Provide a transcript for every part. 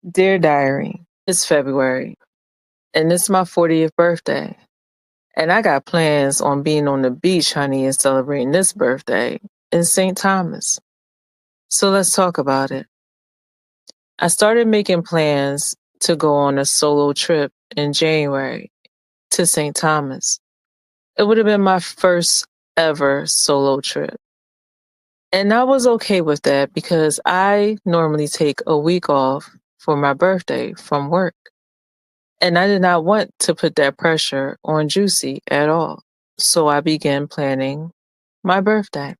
Dear Diary, it's February, and it's my 40th birthday. And I got plans on being on the beach, honey, and celebrating this birthday in St. Thomas. So let's talk about it. I started making plans to go on a solo trip in January to St. Thomas. It would have been my first ever solo trip. And I was okay with that because I normally take a week off for my birthday from work. And I did not want to put that pressure on Juicy at all. So I began planning my birthday.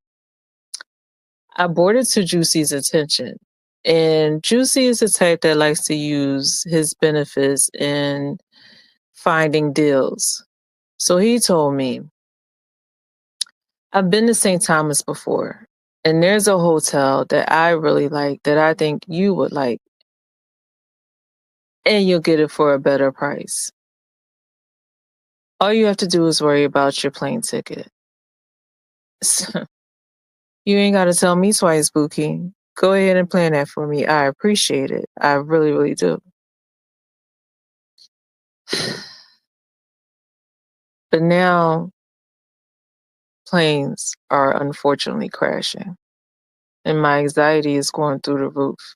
I brought it to Juicy's attention. And Juicy is the type that likes to use his benefits in finding deals. So he told me, I've been to St. Thomas before, and there's a hotel that I really like that I think you would like, and you'll get it for a better price. All you have to do is worry about your plane ticket. You ain't got to tell me twice, Bookie. Go ahead and plan that for me. I appreciate it. I really, really do. But now planes are unfortunately crashing, and my anxiety is going through the roof.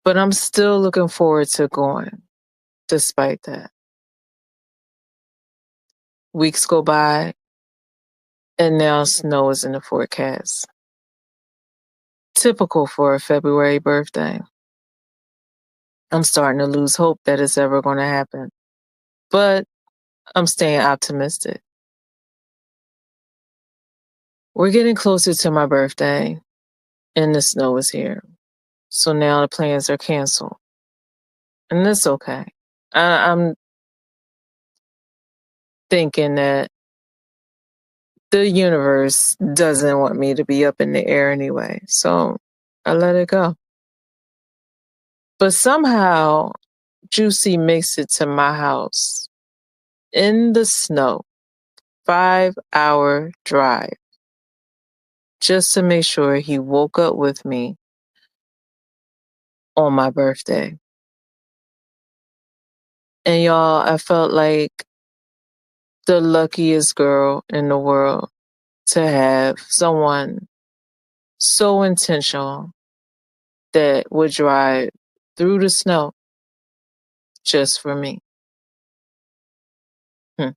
But I'm still looking forward to going, despite that. Weeks go by, and now snow is in the forecast. Typical for a February birthday. I'm starting to lose hope that it's ever going to happen, but I'm staying optimistic. We're getting closer to my birthday, and the snow is here. So now the plans are canceled. And that's okay. I'm thinking that the universe doesn't want me to be up in the air anyway. So I let it go. But somehow Juicy makes it to my house in the snow, 5-hour drive, just to make sure he woke up with me on my birthday. And y'all, I felt like the luckiest girl in the world to have someone so intentional that would drive through the snow just for me. Hmm.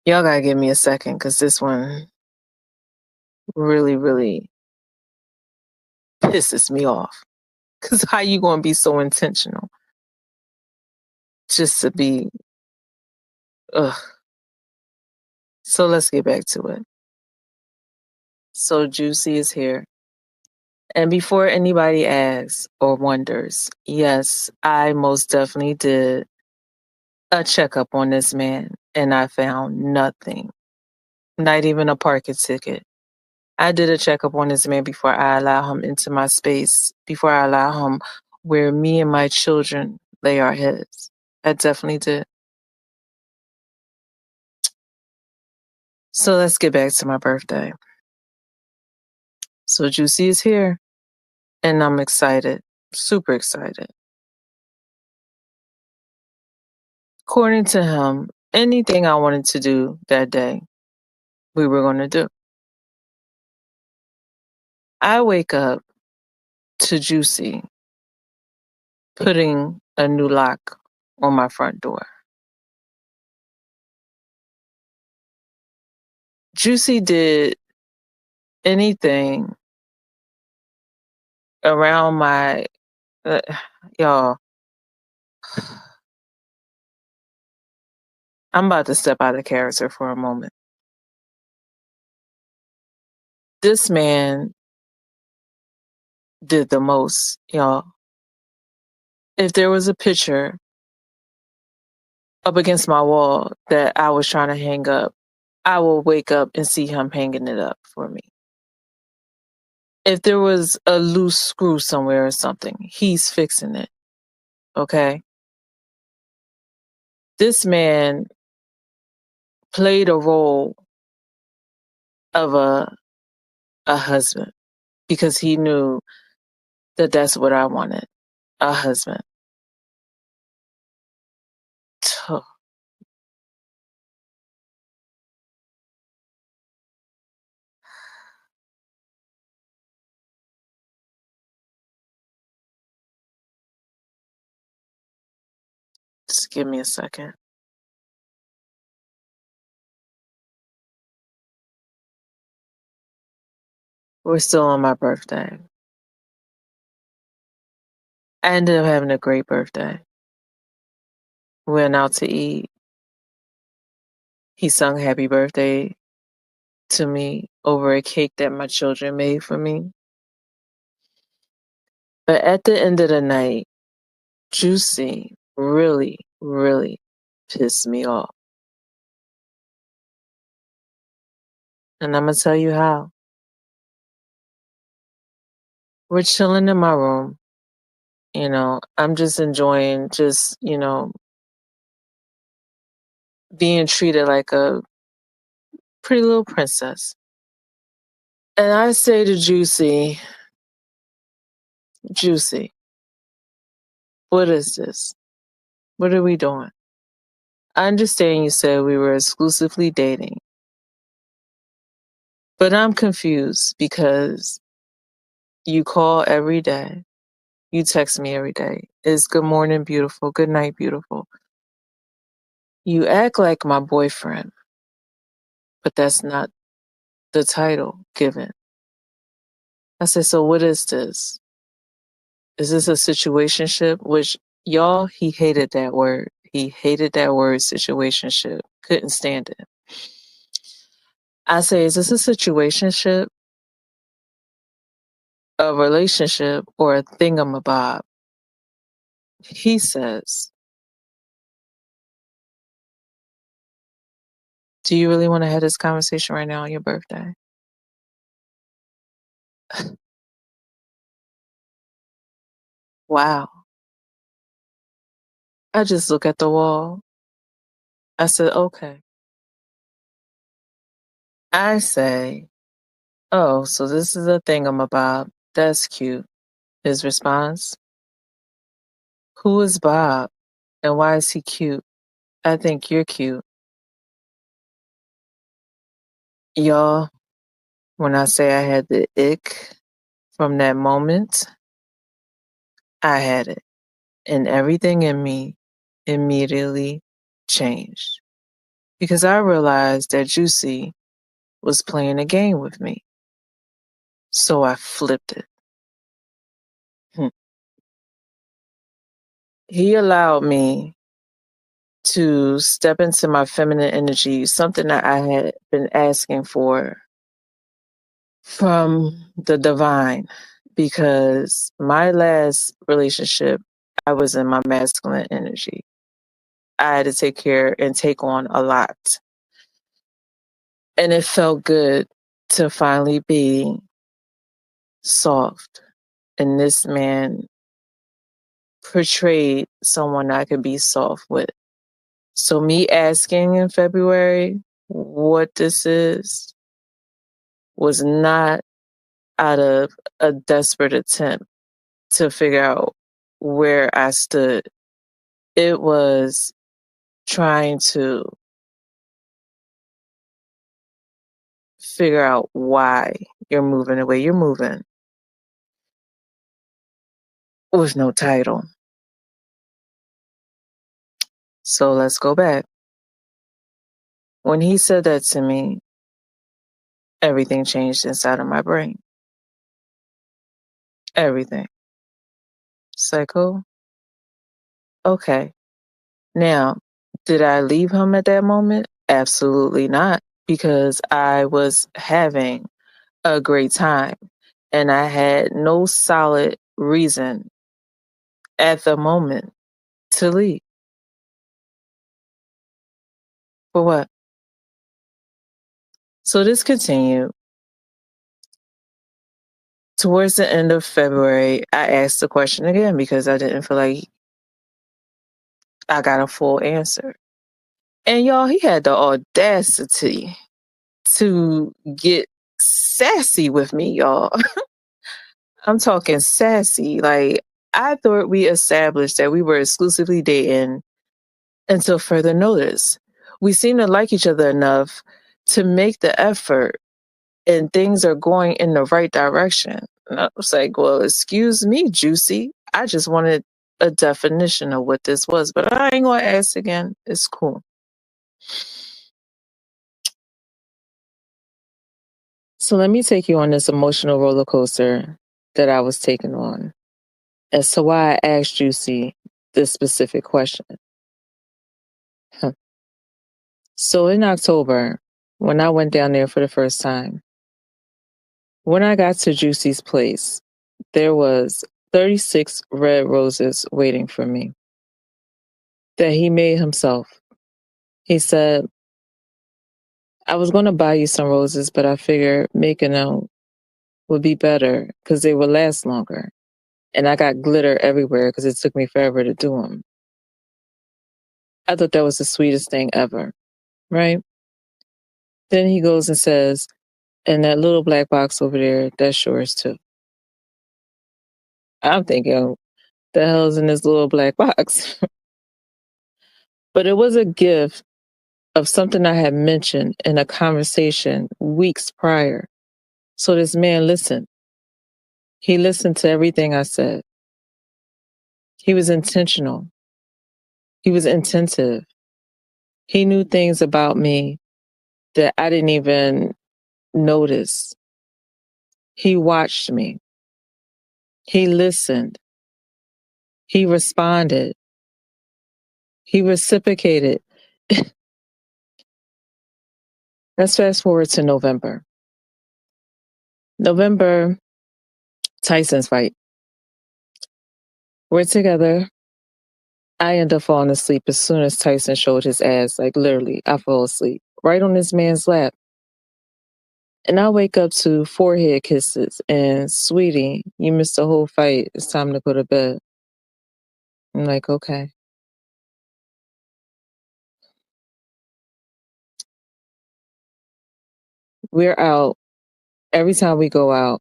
Y'all gotta give me a second because this one really, really pisses me off. Because how you gonna be so intentional just to be, ugh. So let's get back to it. So Juicy is here. And before anybody asks or wonders, yes, I most definitely did a checkup on this man and I found nothing, not even a parking ticket. I did a checkup on this man before I allow him into my space, before I allow him where me and my children lay our heads. I definitely did. So let's get back to my birthday. So Juicy is here and I'm excited, super excited. According to him, anything I wanted to do that day, we were going to do. I wake up to Juicy putting a new lock on my front door. Juicy did anything around my, uh, y'all, I'm about to step out of character for a moment. This man did the most, y'all. If there was a picture up against my wall that I was trying to hang up, I will wake up and see him hanging it up for me. If there was a loose screw somewhere or something, he's fixing it. Okay? This man played a role of a husband. because he knew that that's what I wanted, a husband. Tuh. Just give me a second. We're still on my birthday. I ended up having a great birthday. Went out to eat. He sung happy birthday to me over a cake that my children made for me. But at the end of the night, Juicy really, really pissed me off. And I'm going to tell you how. We're chilling in my room. I'm just enjoying being treated like a pretty little princess. And I say to Juicy, Juicy, what is this? What are we doing? I understand you said we were exclusively dating, but I'm confused because you call every day. You text me every day. It's good morning, beautiful. Good night, beautiful. You act like my boyfriend, but that's not the title given. I said, so what is this? Is this a situationship? Which, y'all, he hated that word. He hated that word, situationship. Couldn't stand it. I say, is this a situationship, a relationship, or a thingamabob? He says, do you really want to have this conversation right now on your birthday? Wow. I just look at the wall. I said, okay. I say, oh, so this is a thingamabob. That's cute. His response, who is Bob and why is he cute? I think you're cute. Y'all, when I say I had the ick from that moment, I had it. And everything in me immediately changed. Because I realized that Juicy was playing a game with me. So I flipped it. He allowed me to step into my feminine energy, something that I had been asking for from the divine, because my last relationship, I was in my masculine energy. I had to take care and take on a lot. And it felt good to finally be soft. And this man portrayed someone I could be soft with. So me asking in February what this is was not out of a desperate attempt to figure out where I stood. It was trying to figure out why you're moving the way you're moving with no title. So let's go back. When he said that to me, everything changed inside of my brain. Everything. Psycho. Okay. Now, did I leave him at that moment? Absolutely not, because I was having a great time and I had no solid reason at the moment to leave. For what? So this continued. Towards the end of February, I asked the question again because I didn't feel like I got a full answer. And y'all, he had the audacity to get sassy with me, y'all. I'm talking sassy. Like, I thought we established that we were exclusively dating until further notice. We seem to like each other enough to make the effort, and things are going in the right direction. And I was like, well, excuse me, Juicy. I just wanted a definition of what this was, but I ain't gonna ask again. It's cool. So let me take you on this emotional roller coaster that I was taken on as to why I asked Juicy this specific question. Huh. So in October, when I went down there for the first time, when I got to Juicy's place, there was 36 red roses waiting for me that he made himself. He said, I was going to buy you some roses, but I figured making them would be better because they would last longer. And I got glitter everywhere because it took me forever to do them. I thought that was the sweetest thing ever, right? Then he goes and says, and that little black box over there, that's yours too. I'm thinking, the hell's in this little black box? But it was a gift of something I had mentioned in a conversation weeks prior. So this man listened. He listened to everything I said. He was intentional. He was attentive. He knew things about me that I didn't even notice. He watched me. He listened. He responded. He reciprocated. Let's fast forward to November. November, Tyson's fight. We're together. I end up falling asleep as soon as Tyson showed his ass. Like literally, I fall asleep right on this man's lap. And I wake up to forehead kisses and, sweetie, you missed the whole fight. It's time to go to bed. I'm like, okay. We're out. Every time we go out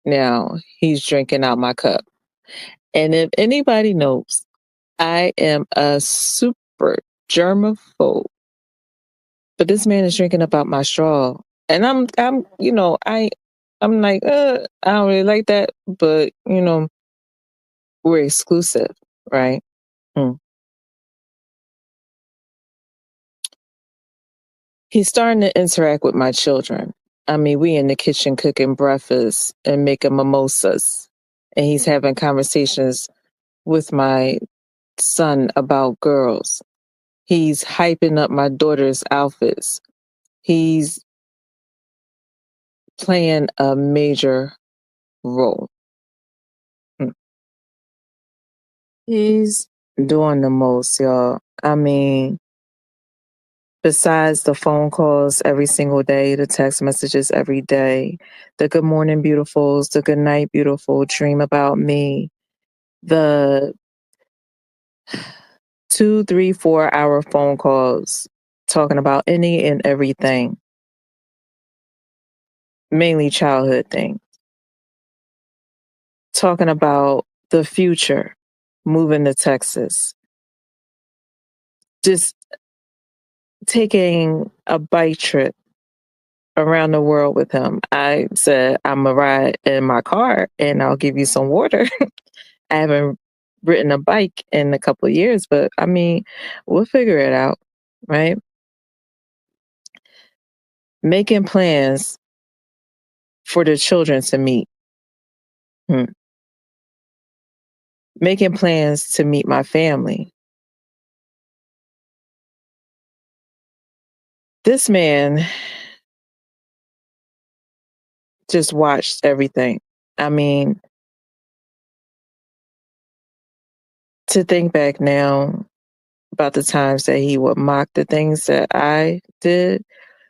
now, he's drinking out my cup. And if anybody knows, I am a super germaphobe. But this man is drinking up out my straw. And I'm like, I don't really like that, but we're exclusive, right? Hmm. He's starting to interact with my children. I mean, we in the kitchen cooking breakfast and making mimosas. And he's having conversations with my son about girls. He's hyping up my daughter's outfits. He's playing a major role. Hmm. He's doing the most, y'all. I mean, besides the phone calls every single day, the text messages every day, the good morning beautifuls, the good night beautiful, dream about me, the 2, 3, 4 hour phone calls talking about any and everything, mainly childhood things, talking about the future, moving to Texas, just taking a bike trip around the world with him. I said, I'm going to ride in my car and I'll give you some water. I haven't ridden a bike in a couple of years, but I mean, we'll figure it out, right? Making plans for the children to meet. Hmm. Making plans to meet my family. This man just watched everything. I mean, to think back now about the times that he would mock the things that I did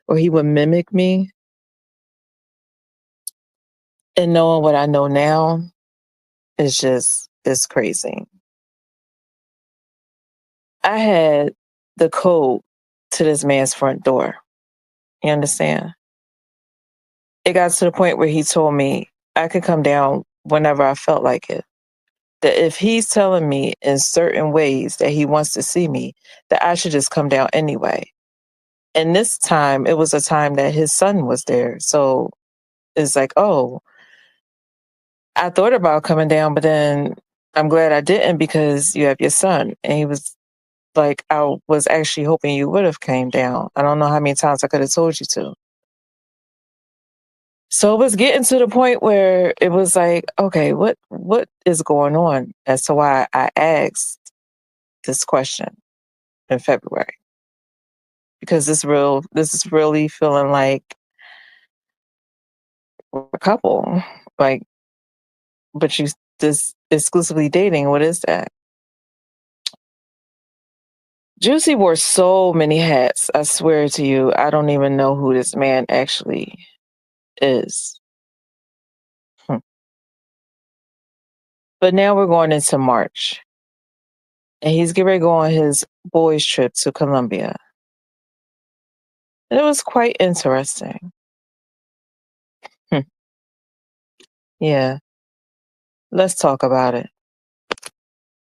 or he would mimic me, and knowing what I know now it's crazy. I had the code to this man's front door. You understand? It got to the point where he told me I could come down whenever I felt like it. That if he's telling me in certain ways that he wants to see me, that I should just come down anyway. And this time, it was a time that his son was there. So it's like, oh, I thought about coming down, but then I'm glad I didn't because you have your son. And he was like, I was actually hoping you would have came down. I don't know how many times I could have told you to. So it was getting to the point where it was like, okay, what is going on as to why I asked this question in February? Because this is really feeling like a couple. Like, but you this exclusively dating, what is that? Juicy wore so many hats. I swear to you, I don't even know who this man actually is. Hmm. But now we're going into March, and he's getting ready to go on his boys' trip to Colombia. And it was quite interesting. Hmm. Yeah, let's talk about it.